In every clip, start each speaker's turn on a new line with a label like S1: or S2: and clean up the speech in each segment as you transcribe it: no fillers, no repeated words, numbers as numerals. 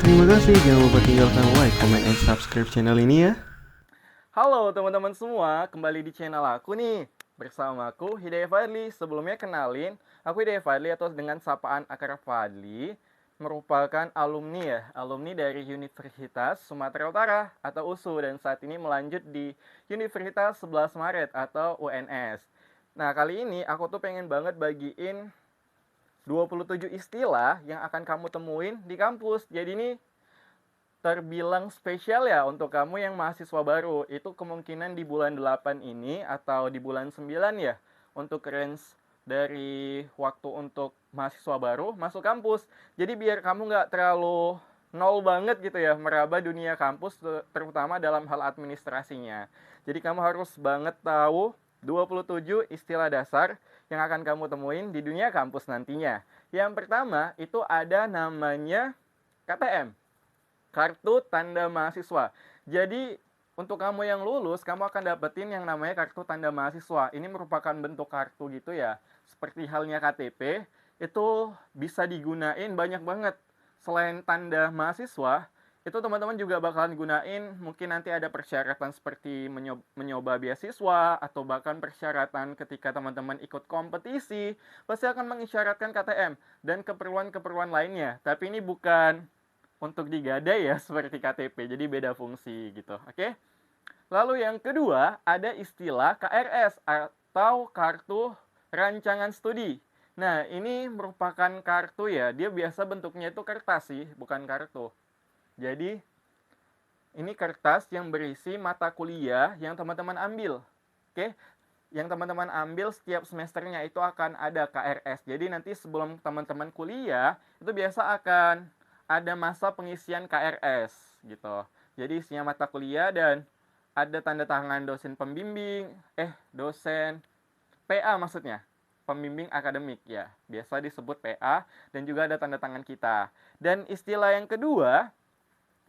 S1: Terima kasih, jangan lupa tinggalkan like, comment, and subscribe channel ini ya.
S2: Halo teman-teman semua, kembali di channel aku nih. Bersama aku Hidayah Fadli. Sebelumnya kenalin, aku Hidayah Fadli atau dengan sapaan akar Fadli merupakan alumni dari Universitas Sumatera Utara atau USU dan saat ini melanjut di Universitas 11 Maret atau UNS. Nah, kali ini aku tuh pengen banget bagiin 27 istilah yang akan kamu temuin di kampus. Jadi ini terbilang spesial ya untuk kamu yang mahasiswa baru. Itu kemungkinan di bulan 8 ini atau di bulan 9 ya, untuk range dari waktu untuk mahasiswa baru masuk kampus. Jadi biar kamu nggak terlalu nol banget gitu ya meraba dunia kampus, terutama dalam hal administrasinya. Jadi kamu harus banget tahu 27 istilah dasar yang akan kamu temuin di dunia kampus nantinya. Yang pertama itu ada namanya KTM, kartu tanda mahasiswa. Jadi untuk kamu yang lulus, kamu akan dapetin yang namanya kartu tanda mahasiswa. Ini merupakan bentuk kartu gitu ya, seperti halnya KTP. Itu bisa digunain banyak banget. Selain tanda mahasiswa, itu teman-teman juga bakalan gunain, mungkin nanti ada persyaratan seperti menyoba beasiswa, atau bahkan persyaratan ketika teman-teman ikut kompetisi, pasti akan mengisyaratkan KTM dan keperluan-keperluan lainnya. Tapi ini bukan untuk digadai ya seperti KTP, jadi beda fungsi gitu. Oke. Lalu yang kedua ada istilah KRS atau kartu rancangan studi. Nah, ini merupakan kartu ya, dia biasa bentuknya itu kertas sih, bukan kartu. Jadi ini kertas yang berisi mata kuliah yang teman-teman ambil. Oke. Yang teman-teman ambil setiap semesternya itu akan ada KRS. Jadi nanti sebelum teman-teman kuliah, itu biasa akan ada masa pengisian KRS gitu. Jadi isinya mata kuliah dan ada tanda tangan dosen pembimbing, dosen PA maksudnya. Pembimbing akademik ya. Biasa disebut PA dan juga ada tanda tangan kita. Dan istilah yang kedua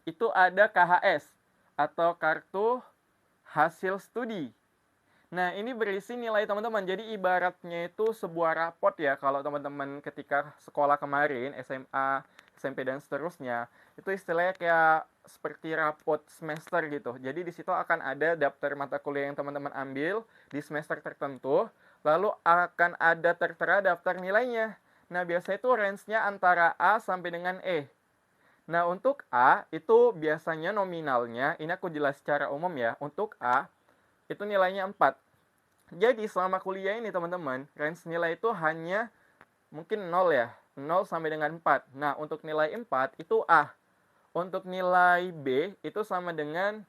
S2: itu ada KHS atau kartu hasil studi. Nah, ini berisi nilai teman-teman. Jadi ibaratnya itu sebuah rapot ya. Kalau teman-teman ketika sekolah kemarin, SMA, SMP dan seterusnya, itu istilahnya kayak seperti rapot semester gitu. Jadi di situ akan ada daftar mata kuliah yang teman-teman ambil di semester tertentu, lalu akan ada tertera daftar nilainya. Nah, biasanya itu range-nya antara A sampai dengan E. Nah, untuk A itu biasanya nominalnya, ini aku jelas secara umum ya. Untuk A itu nilainya 4. Jadi selama kuliah ini teman-teman, range nilai itu hanya mungkin 0 ya, 0 sampai dengan 4. Nah, untuk nilai 4 itu A. Untuk nilai B itu sama dengan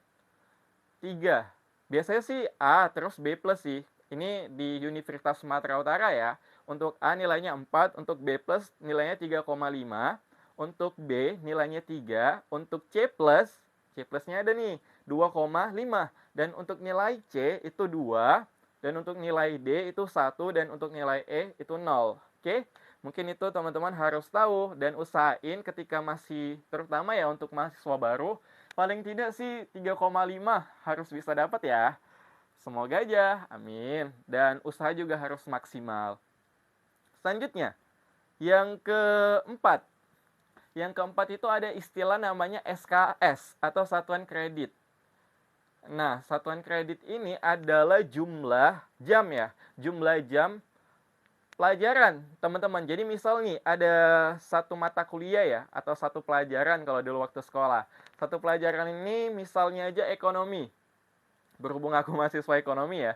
S2: 3. Biasanya sih A terus B plus sih. Ini di Universitas Sumatera Utara ya. Untuk A nilainya 4, untuk B plus nilainya 3,5, untuk B nilainya 3, untuk C plus, C plusnya ada nih 2,5, dan untuk nilai C itu 2, dan untuk nilai D itu 1, dan untuk nilai E itu 0. Oke? Mungkin itu teman-teman harus tahu dan usahain ketika masih, terutama ya untuk mahasiswa baru, paling tidak sih 3,5 harus bisa dapat ya. Semoga aja, amin. Dan usaha juga harus maksimal. Selanjutnya, yang keempat. Yang keempat itu ada istilah namanya SKS atau satuan kredit. Nah, satuan kredit ini adalah jumlah jam ya. Jumlah jam pelajaran, teman-teman. Jadi misal nih ada satu mata kuliah ya, atau satu pelajaran kalau dulu waktu sekolah. Satu pelajaran ini misalnya aja ekonomi. Berhubung aku mahasiswa ekonomi ya.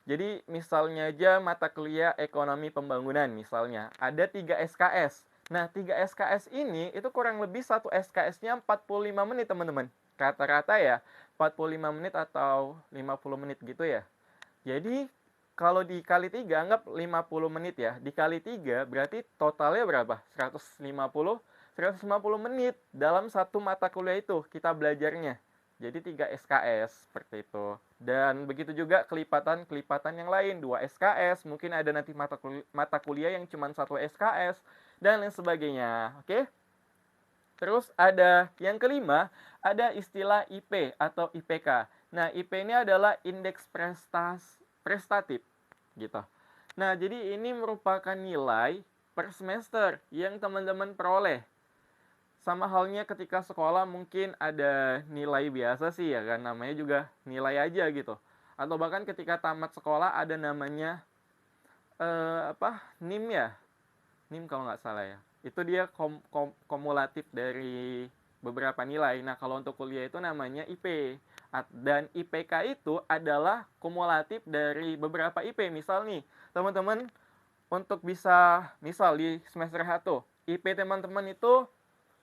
S2: Jadi misalnya aja mata kuliah ekonomi pembangunan misalnya. Ada 3 SKS. Nah, 3 SKS ini itu kurang lebih satu SKS-nya 45 menit, teman-teman. Rata-rata ya 45 menit atau 50 menit gitu ya. Jadi kalau dikali 3 anggap 50 menit ya. Dikali 3 berarti totalnya berapa? 150 menit dalam satu mata kuliah itu kita belajarnya. Jadi 3 SKS seperti itu. Dan begitu juga kelipatan-kelipatan yang lain, 2 SKS, mungkin ada nanti mata kuliah yang cuma 1 SKS dan lain sebagainya. Oke? Terus ada yang kelima, ada istilah IP atau IPK. Nah, IP ini adalah indeks prestatif gitu. Nah, jadi ini merupakan nilai per semester yang teman-teman peroleh. sama halnya ketika sekolah mungkin ada nilai biasa sih ya kan, namanya juga nilai aja gitu. Atau bahkan ketika tamat sekolah ada namanya NIM ya, NIM kalau nggak salah ya. Itu dia kumulatif dari beberapa nilai. Nah, kalau untuk kuliah itu namanya IP. Dan IPK itu adalah kumulatif dari beberapa IP. Misal nih, teman-teman untuk bisa, misal di semester 1, IP teman-teman itu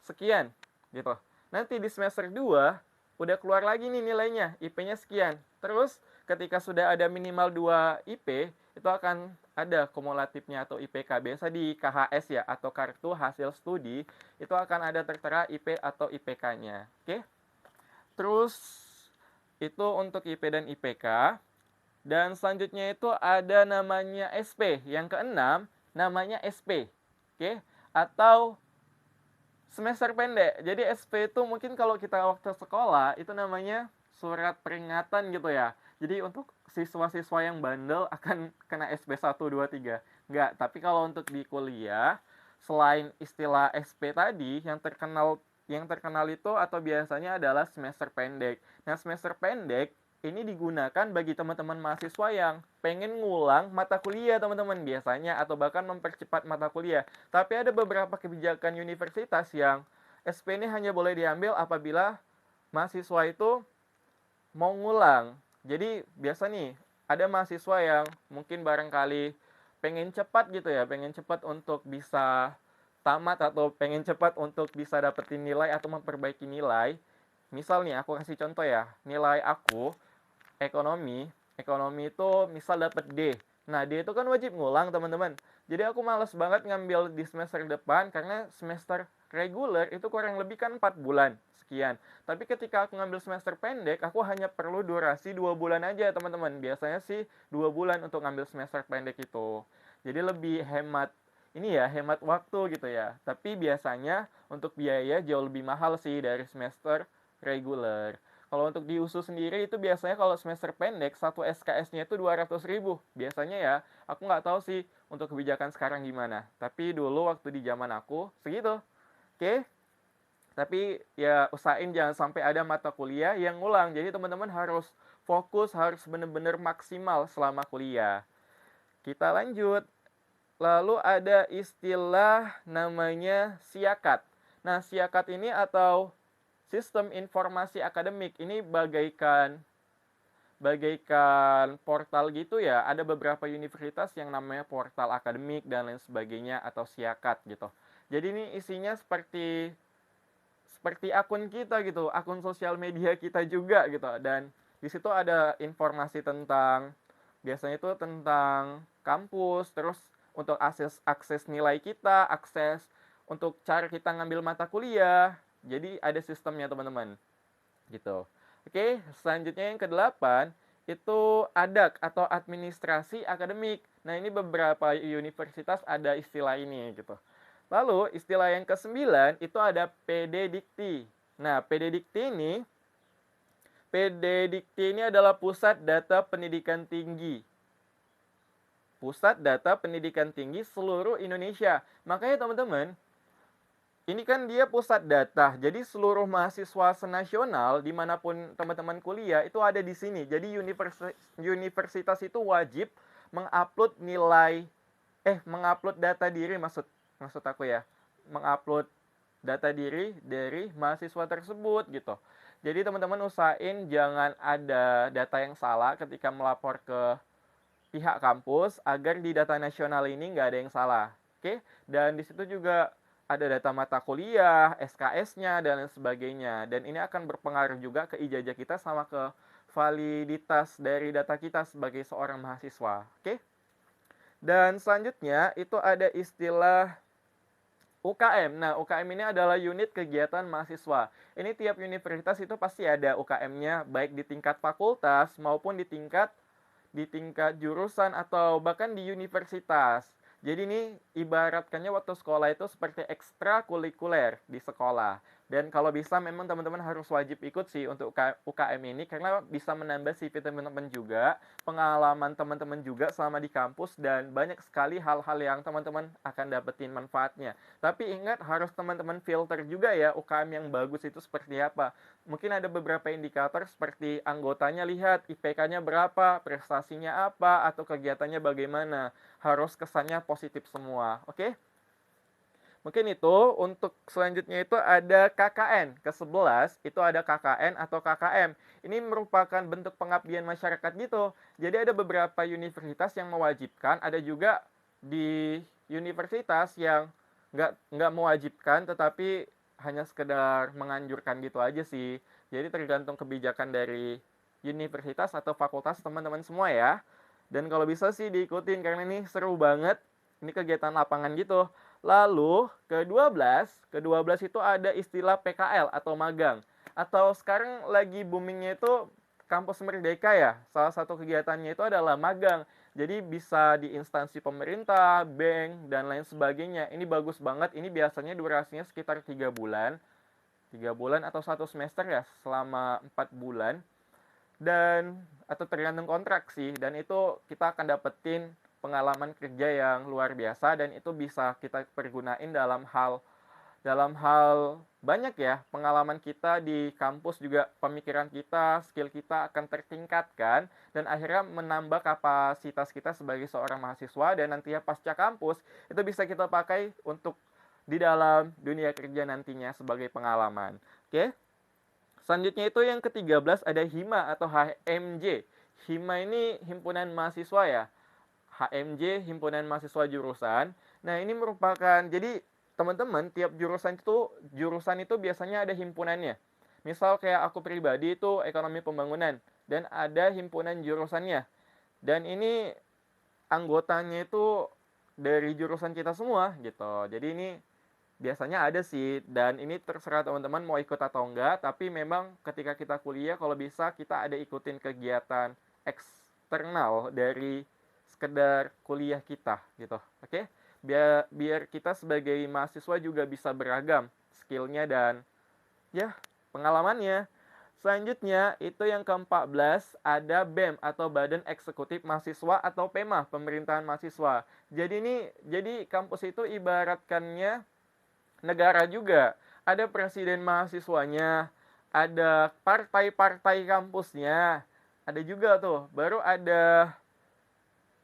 S2: sekian gitu. Nanti di semester 2 udah keluar lagi nih nilainya, IP-nya sekian. Terus ketika sudah ada minimal 2 IP, itu akan ada kumulatifnya atau IPK. Biasa di KHS ya, atau kartu hasil studi, itu akan ada tertera IP atau IPK-nya. Oke? Terus itu untuk IP dan IPK. Dan selanjutnya itu ada namanya SP. Yang keenam namanya SP. Oke? Atau semester pendek. Jadi SP itu mungkin kalau kita waktu sekolah itu namanya surat peringatan gitu ya. Jadi untuk siswa-siswa yang bandel akan kena SP 1, 2, 3. Enggak, tapi kalau untuk di kuliah selain istilah SP tadi yang terkenal itu atau biasanya adalah semester pendek. Nah, semester pendek ini digunakan bagi teman-teman mahasiswa yang pengen ngulang mata kuliah teman-teman biasanya atau bahkan mempercepat mata kuliah. Tapi ada beberapa kebijakan universitas yang SP ini hanya boleh diambil apabila mahasiswa itu mau ngulang. Jadi biasa nih ada mahasiswa yang mungkin barangkali pengen cepat gitu ya, pengen cepat untuk bisa tamat atau pengen cepat untuk bisa dapetin nilai atau memperbaiki nilai. Misal nih aku kasih contoh ya, nilai aku ekonomi, ekonomi itu misal dapat D. Nah, D itu kan wajib ngulang, teman-teman. Jadi aku males banget ngambil di semester depan karena semester reguler itu kurang lebih kan 4 bulan sekian. Tapi ketika aku ngambil semester pendek, aku hanya perlu durasi 2 bulan aja, teman-teman. Biasanya sih 2 bulan untuk ngambil semester pendek itu. Jadi lebih hemat ini ya, hemat waktu gitu ya. Tapi biasanya untuk biaya jauh lebih mahal sih dari semester reguler. Kalau untuk di USU sendiri itu biasanya kalau semester pendek, satu SKS-nya itu 200.000. Biasanya ya, aku nggak tahu sih untuk kebijakan sekarang gimana. Tapi dulu waktu di zaman aku, segitu. Oke? Tapi ya usahain jangan sampai ada mata kuliah yang ngulang. Jadi teman-teman harus fokus, harus benar-benar maksimal selama kuliah. Kita lanjut. Lalu ada istilah namanya siakat. Nah, siakat ini atau sistem informasi akademik ini bagaikan portal gitu ya. Ada beberapa universitas yang namanya portal akademik dan lain sebagainya atau siakat gitu. Jadi ini isinya seperti akun kita gitu, akun sosial media kita juga gitu. Dan di situ ada informasi tentang biasanya itu tentang kampus, terus untuk akses nilai kita, akses untuk cara kita ngambil mata kuliah. Jadi ada sistemnya teman-teman. Gitu. Oke, selanjutnya yang kedelapan itu ADAK atau administrasi akademik. Nah, ini beberapa universitas ada istilah ini gitu. Lalu istilah yang kesembilan itu ada PD Dikti. Nah, PD Dikti ini adalah Pusat Data Pendidikan Tinggi. Pusat Data Pendidikan Tinggi seluruh Indonesia. Makanya teman-teman, ini kan dia pusat data, jadi seluruh mahasiswa senasional dimanapun teman-teman kuliah itu ada di sini. Jadi universitas itu wajib mengupload mengupload data diri maksud aku ya, mengupload data diri dari mahasiswa tersebut gitu. Jadi teman-teman usahain jangan ada data yang salah ketika melapor ke pihak kampus agar di data nasional ini nggak ada yang salah. Oke? Dan di situ juga ada data mata kuliah, SKS-nya, dan lain sebagainya. Dan ini akan berpengaruh juga ke ijazah kita sama ke validitas dari data kita sebagai seorang mahasiswa. Oke? Dan selanjutnya itu ada istilah UKM. Nah, UKM ini adalah unit kegiatan mahasiswa. Ini tiap universitas itu pasti ada UKM-nya, baik di tingkat fakultas maupun di tingkat jurusan atau bahkan di universitas. Jadi ini ibaratkannya waktu sekolah itu seperti ekstrakurikuler di sekolah. Dan kalau bisa memang teman-teman harus wajib ikut sih untuk UKM ini karena bisa menambah CV teman-teman juga, pengalaman teman-teman juga selama di kampus dan banyak sekali hal-hal yang teman-teman akan dapetin manfaatnya. Tapi ingat harus teman-teman filter juga ya UKM yang bagus itu seperti apa. Mungkin ada beberapa indikator seperti anggotanya lihat IPK-nya berapa, prestasinya apa, atau kegiatannya bagaimana. Harus kesannya positif semua, oke? Mungkin itu untuk selanjutnya itu ada KKN. Ke-11 itu ada KKN atau KKM. Ini merupakan bentuk pengabdian masyarakat gitu. Jadi ada beberapa universitas yang mewajibkan, ada juga di universitas yang nggak mewajibkan tetapi hanya sekedar menganjurkan gitu aja sih. Jadi tergantung kebijakan dari universitas atau fakultas teman-teman semua ya. Dan kalau bisa sih diikutin karena ini seru banget. Ini kegiatan lapangan gitu. Lalu ke-12 itu ada istilah PKL atau magang. Atau sekarang lagi boomingnya itu Kampus Merdeka ya. Salah satu kegiatannya itu adalah magang. Jadi bisa di instansi pemerintah, bank, dan lain sebagainya. Ini bagus banget. Ini biasanya durasinya sekitar 3 bulan. 3 bulan atau 1 semester ya, selama 4 bulan. Dan atau tergantung kontrak sih. Dan itu kita akan dapetin pengalaman kerja yang luar biasa dan itu bisa kita pergunain dalam hal banyak ya. Pengalaman kita di kampus juga pemikiran kita, skill kita akan tertingkatkan dan akhirnya menambah kapasitas kita sebagai seorang mahasiswa dan nantinya pasca kampus itu bisa kita pakai untuk di dalam dunia kerja nantinya sebagai pengalaman. Oke? Selanjutnya itu yang ke-13 ada HIMA atau HMJ. HIMA ini himpunan mahasiswa ya. HMJ, Himpunan Mahasiswa Jurusan. Nah, ini merupakan, jadi teman-teman, tiap jurusan itu biasanya ada himpunannya. Misal kayak aku pribadi itu ekonomi pembangunan, dan ada himpunan jurusannya. Dan ini anggotanya itu dari jurusan kita semua, gitu. Jadi ini biasanya ada sih, dan ini terserah teman-teman mau ikut atau enggak, tapi memang ketika kita kuliah, kalau bisa kita ada ikutin kegiatan eksternal dari sekedar kuliah kita gitu, oke? Biar kita sebagai mahasiswa juga bisa beragam skillnya dan ya pengalamannya. Selanjutnya itu yang ke-14 ada BEM atau Badan Eksekutif Mahasiswa atau PEMA, Pemerintahan Mahasiswa. Jadi kampus itu ibaratkannya negara juga. Ada presiden mahasiswanya, ada partai-partai kampusnya, ada juga tuh. Baru ada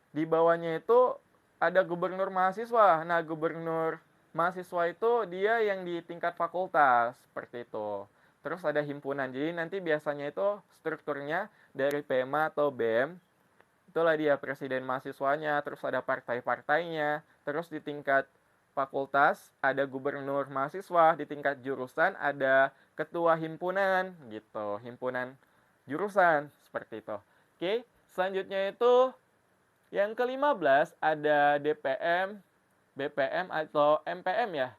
S2: di bawahnya itu ada gubernur mahasiswa. Nah, gubernur mahasiswa itu dia yang di tingkat fakultas, seperti itu. Terus ada himpunan. Jadi nanti biasanya itu strukturnya dari PEMA atau BEM. Itulah dia presiden mahasiswanya, terus ada partai-partainya, terus di tingkat fakultas ada gubernur mahasiswa, di tingkat jurusan ada ketua himpunan gitu, himpunan jurusan seperti itu. Oke, selanjutnya itu yang ke-15 ada DPM, BPM atau MPM ya.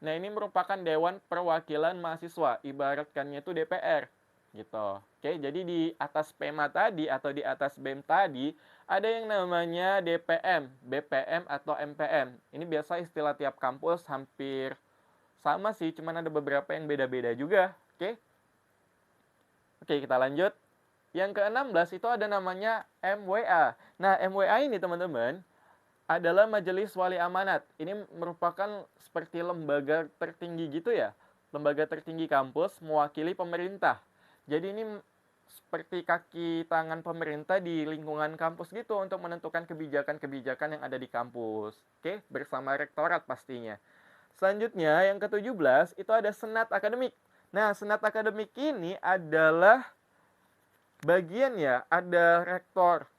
S2: Nah, ini merupakan Dewan Perwakilan Mahasiswa, ibaratkannya itu DPR gitu. Oke, jadi di atas PEMA tadi atau di atas BEM tadi ada yang namanya DPM, BPM atau MPM. Ini biasa istilah tiap kampus hampir sama sih, cuman ada beberapa yang beda-beda juga. Oke. Oke, kita lanjut. Yang ke-16 itu ada namanya MWA. Nah, MWA ini teman-teman adalah Majelis Wali Amanat. Ini merupakan seperti lembaga tertinggi gitu ya. Lembaga tertinggi kampus mewakili pemerintah. Jadi ini seperti kaki tangan pemerintah di lingkungan kampus gitu untuk menentukan kebijakan-kebijakan yang ada di kampus. Oke, bersama rektorat pastinya. Selanjutnya yang ke-17 itu ada Senat Akademik. Nah, Senat Akademik ini adalah bagian ya, ada rektor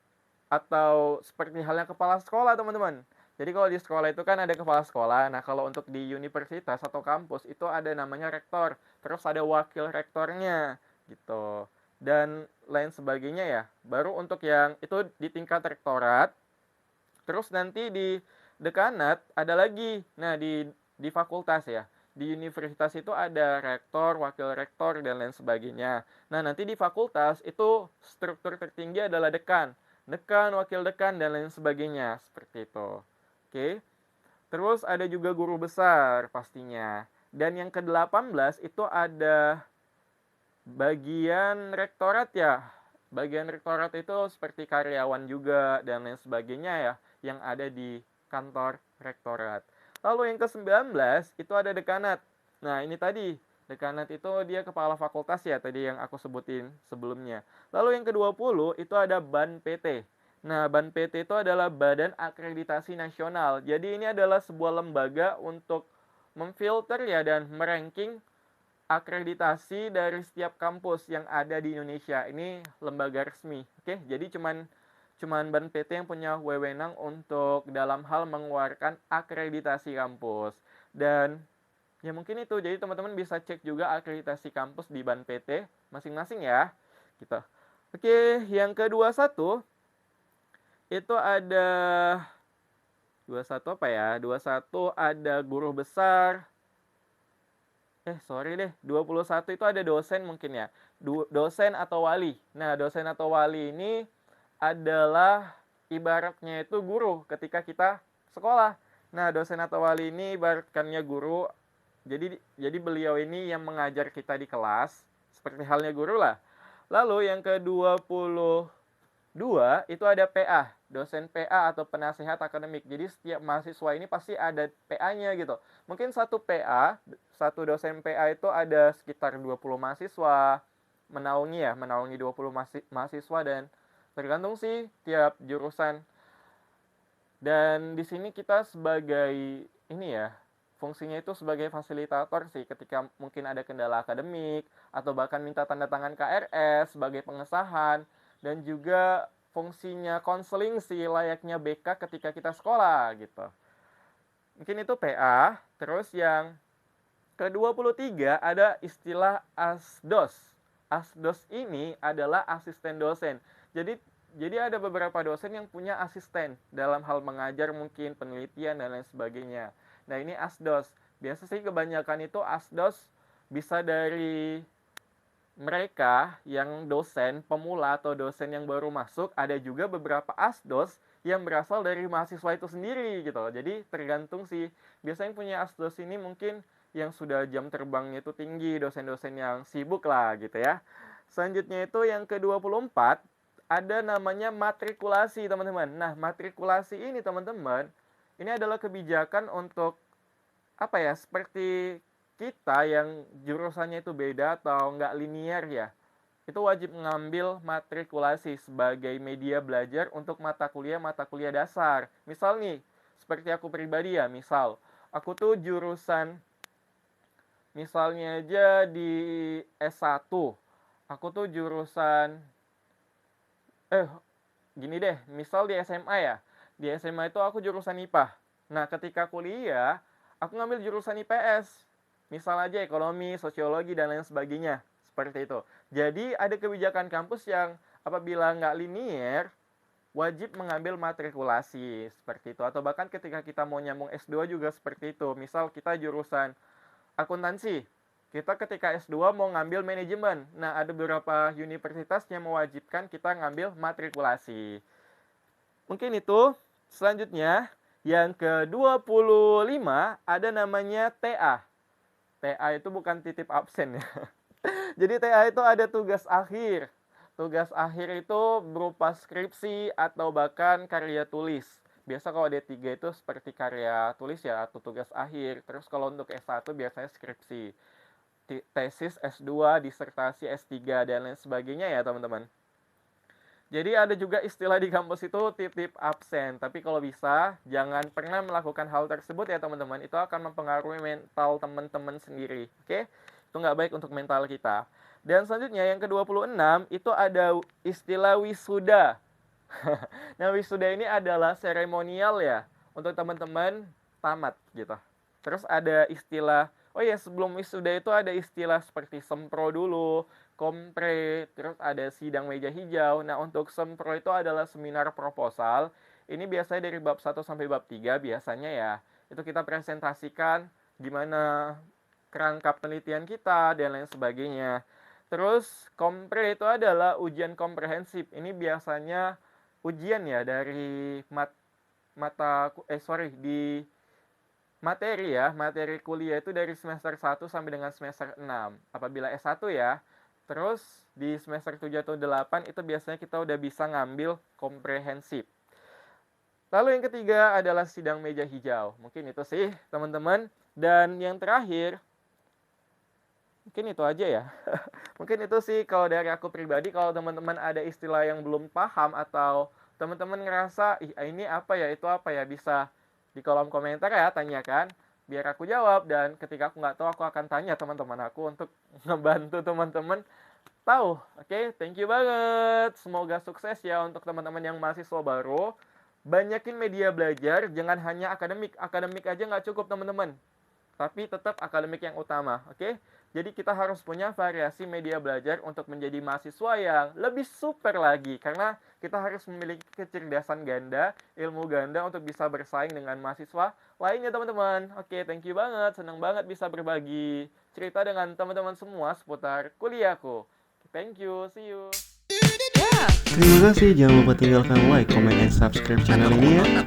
S2: atau seperti halnya kepala sekolah teman-teman. Jadi kalau di sekolah itu kan ada kepala sekolah. Nah, kalau untuk di universitas atau kampus itu ada namanya rektor. Terus ada wakil rektornya gitu. Dan lain sebagainya ya. Baru untuk yang itu di tingkat rektorat. Terus nanti di dekanat ada lagi. Nah, di fakultas ya. Di universitas itu ada rektor, wakil rektor, dan lain sebagainya. Nah, nanti di fakultas itu struktur tertinggi adalah dekan. Dekan, wakil dekan, dan lain sebagainya. Seperti itu. Oke. Terus ada juga guru besar pastinya. Dan yang ke-18 itu ada bagian rektorat ya. Bagian rektorat itu seperti karyawan juga dan lain sebagainya ya, yang ada di kantor rektorat. Lalu yang ke-19 itu ada dekanat. Nah, ini tadi, dekanat itu dia kepala fakultas ya, tadi yang aku sebutin sebelumnya. Lalu yang ke-20 itu ada BAN PT. Nah, BAN PT itu adalah Badan Akreditasi Nasional. Jadi ini adalah sebuah lembaga untuk memfilter ya dan meranking akreditasi dari setiap kampus yang ada di Indonesia. Ini lembaga resmi. Oke, jadi cuman BAN PT yang punya wewenang untuk dalam hal mengeluarkan akreditasi kampus. Dan ya mungkin itu. Jadi teman-teman bisa cek juga akreditasi kampus di BAN PT masing-masing ya. Gitu. Oke, yang ke-21 itu ada 21 apa ya? 21 ada guru besar. Sorry deh, 21 itu ada dosen mungkin ya. Dosen atau wali. Nah, dosen atau wali ini adalah ibaratnya itu guru ketika kita sekolah. Nah, dosen atau wali ini ibaratkannya guru. Jadi beliau ini yang mengajar kita di kelas, seperti halnya guru lah. Lalu yang ke-22 itu ada PA, dosen PA atau penasehat akademik. Jadi setiap mahasiswa ini pasti ada PA-nya gitu. Mungkin satu dosen PA itu ada sekitar 20 mahasiswa, menaungi 20 mahasiswa dan tergantung sih tiap jurusan. Dan di sini kita sebagai ini ya, fungsinya itu sebagai fasilitator sih ketika mungkin ada kendala akademik atau bahkan minta tanda tangan KRS sebagai pengesahan, dan juga fungsinya konseling sih layaknya BK ketika kita sekolah gitu. Mungkin itu PA. Terus yang ke-23 ada istilah ASDOS. ASDOS ini adalah asisten dosen. Jadi ada beberapa dosen yang punya asisten dalam hal mengajar mungkin penelitian dan lain sebagainya. Nah, ini ASDOS. Biasa sih kebanyakan itu ASDOS bisa dari mereka yang dosen pemula atau dosen yang baru masuk. Ada juga beberapa ASDOS yang berasal dari mahasiswa itu sendiri gitu. Jadi tergantung sih. Biasanya punya ASDOS ini mungkin yang sudah jam terbangnya itu tinggi, dosen-dosen yang sibuk lah gitu ya. Selanjutnya itu yang ke-24 ada namanya matrikulasi, teman-teman. Nah, matrikulasi ini, teman-teman, ini adalah kebijakan untuk apa ya? Seperti kita yang jurusannya itu beda atau nggak linear ya. Itu wajib mengambil matrikulasi sebagai media belajar untuk mata kuliah dasar. Misal nih, seperti aku pribadi ya, misal aku tuh jurusan misalnya aja di S1, aku tuh jurusan gini deh, misal di SMA ya. Di SMA itu aku jurusan IPA. Nah, ketika kuliah, aku ngambil jurusan IPS. Misal aja ekonomi, sosiologi, dan lain sebagainya. Seperti itu. Jadi, ada kebijakan kampus yang apabila nggak linear, wajib mengambil matrikulasi. Seperti itu. Atau bahkan ketika kita mau nyambung S2 juga seperti itu. Misal kita jurusan akuntansi. Kita ketika S2 mau ngambil manajemen. Nah, ada beberapa universitas yang mewajibkan kita ngambil matrikulasi. Mungkin itu. Selanjutnya, yang ke-25 ada namanya TA. TA itu bukan titip absen ya. Jadi TA itu ada tugas akhir. Tugas akhir itu berupa skripsi atau bahkan karya tulis. Biasa kalau D3 itu seperti karya tulis ya atau tugas akhir. Terus kalau untuk S1 biasanya skripsi, tesis, S2, disertasi, S3, dan lain sebagainya ya teman-teman. Jadi ada juga istilah di kampus itu titip absen. Tapi kalau bisa, jangan pernah melakukan hal tersebut ya teman-teman. Itu akan mempengaruhi mental teman-teman sendiri. Oke? Itu nggak baik untuk mental kita. Dan selanjutnya yang ke-26 itu ada istilah wisuda. Nah, wisuda ini adalah seremonial ya untuk teman-teman tamat gitu. Terus ada istilah, oh ya sebelum wisuda itu ada istilah seperti sempro dulu, kompre, terus ada sidang meja hijau. Nah, untuk sempro itu adalah seminar proposal. Ini biasanya dari bab 1 sampai bab 3 biasanya ya. Itu kita presentasikan gimana kerangka penelitian kita dan lain sebagainya. Terus kompre itu adalah ujian komprehensif. Ini biasanya ujian ya dari di materi ya, materi kuliah itu dari semester 1 sampai dengan semester 6. Apabila S1 ya. Terus di semester 7 atau 8 itu biasanya kita udah bisa ngambil komprehensif. Lalu yang ketiga adalah sidang meja hijau. Mungkin itu sih teman-teman. Dan yang terakhir, mungkin itu aja ya. Mungkin itu sih kalau dari aku pribadi. Kalau teman-teman ada istilah yang belum paham atau teman-teman ngerasa, ih ini apa ya, itu apa ya, bisa di kolom komentar ya, tanyakan. Biar aku jawab, dan ketika aku nggak tahu, aku akan tanya teman-teman aku untuk ngebantu teman-teman tahu. Oke, thank you banget. Semoga sukses ya untuk teman-teman yang mahasiswa baru. Banyakin media belajar, jangan hanya akademik. Akademik aja nggak cukup teman-teman. Tapi tetap akademik yang utama, oke? Jadi kita harus punya variasi media belajar untuk menjadi mahasiswa yang lebih super lagi. Karena kita harus memiliki kecerdasan ganda, ilmu ganda untuk bisa bersaing dengan mahasiswa lainnya teman-teman. Oke, thank you banget. Senang banget bisa berbagi cerita dengan teman-teman semua seputar kuliahku. Thank you, see you.
S1: Terima kasih, jangan lupa tinggalkan like, comment, and subscribe channel ini ya.